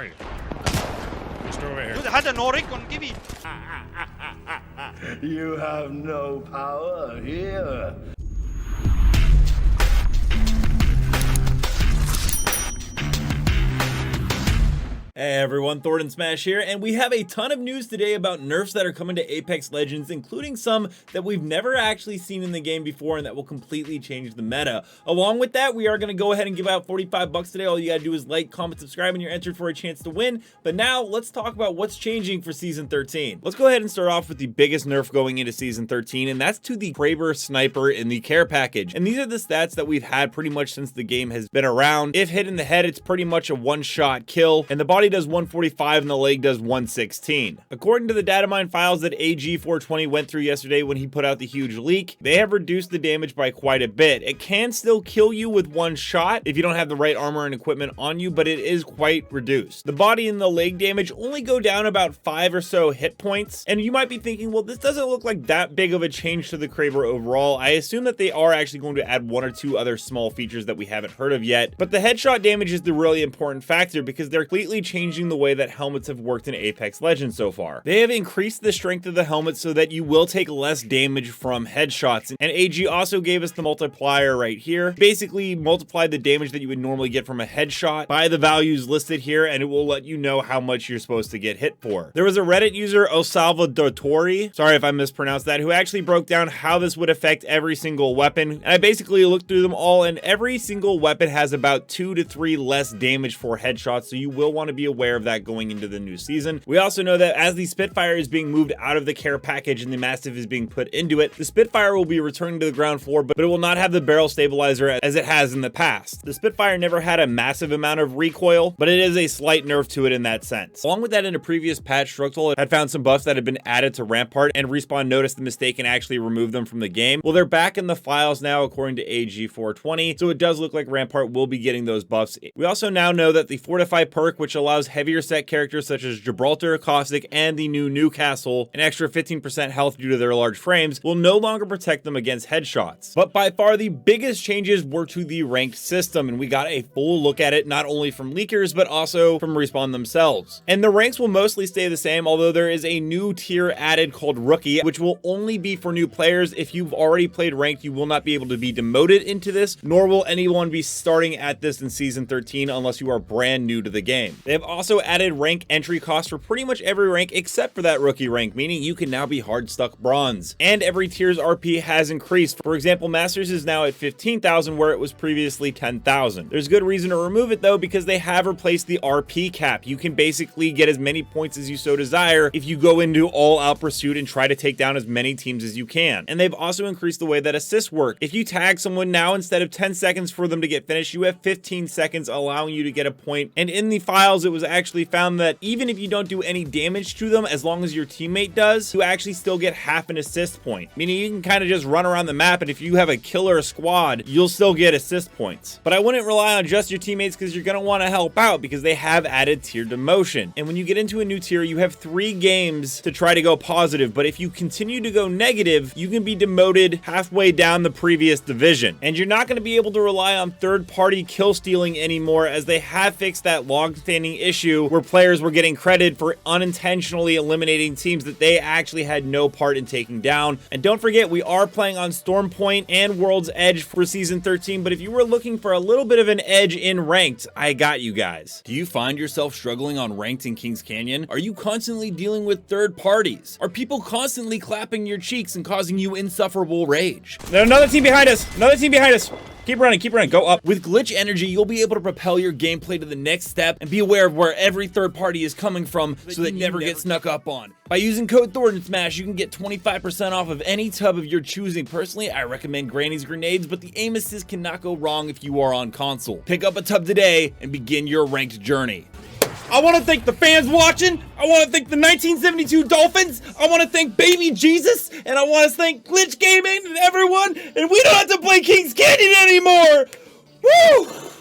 are you? Just over here. Du had a Norik on Gibby. You have no power here. Hey everyone, Thornton Smash here, and we have a ton of news today about nerfs that are coming to Apex Legends, including some that we've never actually seen in the game before and that will completely change the meta. Along with that, we are going to go ahead and give out 45 bucks today. All you gotta do is like, comment, subscribe, and you're entered for a chance to win. But now, let's talk about what's changing for Season 13. Let's go ahead and start off with the biggest nerf going into Season 13, and that's to the Kraber sniper in the care package. And these are the stats that we've had pretty much since the game has been around. If hit in the head, it's pretty much a one-shot kill, and the body does 145 and the leg does 116. According to the datamine files that AG420 went through yesterday when he put out the huge leak, they have reduced the damage by quite a bit. It can still kill you with one shot if you don't have the right armor and equipment on you, but it is quite reduced. The body and the leg damage only go down about 5 or so hit points, and you might be thinking, well, this doesn't look like that big of a change to the Kraber overall. I assume that they are actually going to add 1 or 2 other small features that we haven't heard of yet, but the headshot damage is the really important factor because they're completely changing the way that helmets have worked in Apex Legends so far. They have increased the strength of the helmet so that you will take less damage from headshots, and AG also gave us the multiplier right here. Basically multiplied the damage that you would normally get from a headshot by the values listed here, and it will let you know how much you're supposed to get hit for. There was a Reddit user, Osalvadortori, sorry if I mispronounced that, who actually broke down how this would affect every single weapon, and I basically looked through them all, and every single weapon has about 2 to 3 less damage for headshots, so you will want to be aware of that going into the new season. We also know that as the Spitfire is being moved out of the care package and the Mastiff is being put into it, the Spitfire will be returning to the ground floor, but it will not have the barrel stabilizer as it has in the past. The Spitfire never had a massive amount of recoil, but it is a slight nerf to it in that sense. Along with that, in a previous patch, Shrugtal had found some buffs that had been added to Rampart, and Respawn noticed the mistake and actually removed them from the game. Well, they're back in the files now according to AG420, so it does look like Rampart will be getting those buffs. We also now know that the fortified perk, which allows heavier set characters such as Gibraltar, Caustic, and the new Newcastle an extra 15% health due to their large frames, will no longer protect them against headshots. But by far the biggest changes were to the ranked system, and we got a full look at it not only from leakers but also from Respawn themselves. And the ranks will mostly stay the same, although there is a new tier added called Rookie, which will only be for new players. If you've already played ranked, you will not be able to be demoted into this, nor will anyone be starting at this in Season 13 unless you are brand new to the game. They have also added rank entry costs for pretty much every rank except for that Rookie rank, meaning you can now be hard stuck bronze. And every tier's RP has increased. For example, Masters is now at 15,000 where it was previously 10,000. There's good reason to remove it though, because they have replaced the RP cap. You can basically get as many points as you so desire if you go into all out pursuit and try to take down as many teams as you can. And they've also increased the way that assists work. If you tag someone now, instead of 10 seconds for them to get finished, you have 15 seconds allowing you to get a point. And in the files, it was actually found that even if you don't do any damage to them, as long as your teammate does, you actually still get half an assist point. Meaning you can kind of just run around the map, and if you have a killer squad, you'll still get assist points. But I wouldn't rely on just your teammates because you're going to want to help out because they have added tier demotion. And when you get into a new tier, you have 3 games to try to go positive, but if you continue to go negative, you can be demoted halfway down the previous division. And you're not going to be able to rely on third-party kill stealing anymore, as they have fixed that long-standing issue where players were getting credit for unintentionally eliminating teams that they actually had no part in taking down. And don't forget, we are playing on Storm Point and World's Edge for Season 13, but if you were looking for a little bit of an edge in ranked, I got you guys. Do you find yourself struggling on ranked in Kings Canyon? Are you constantly dealing with third parties? Are people constantly clapping your cheeks and causing you insufferable rage? There's another team behind us! Another team behind us! Keep running, go up. With Glitch Energy, you'll be able to propel your gameplay to the next step and be aware of where every third party is coming from so that you never get snuck up on. By using code Thornton Smash, you can get 25% off of any tub of your choosing. Personally, I recommend Granny's Grenades, but the aim assist cannot go wrong if you are on console. Pick up a tub today and begin your ranked journey. I want to thank the fans watching. I want to thank the 1972 Dolphins. I want to thank Baby Jesus. And I want to thank Glitch Gaming and everyone. And we don't have to play Kings Canyon anymore. Woo!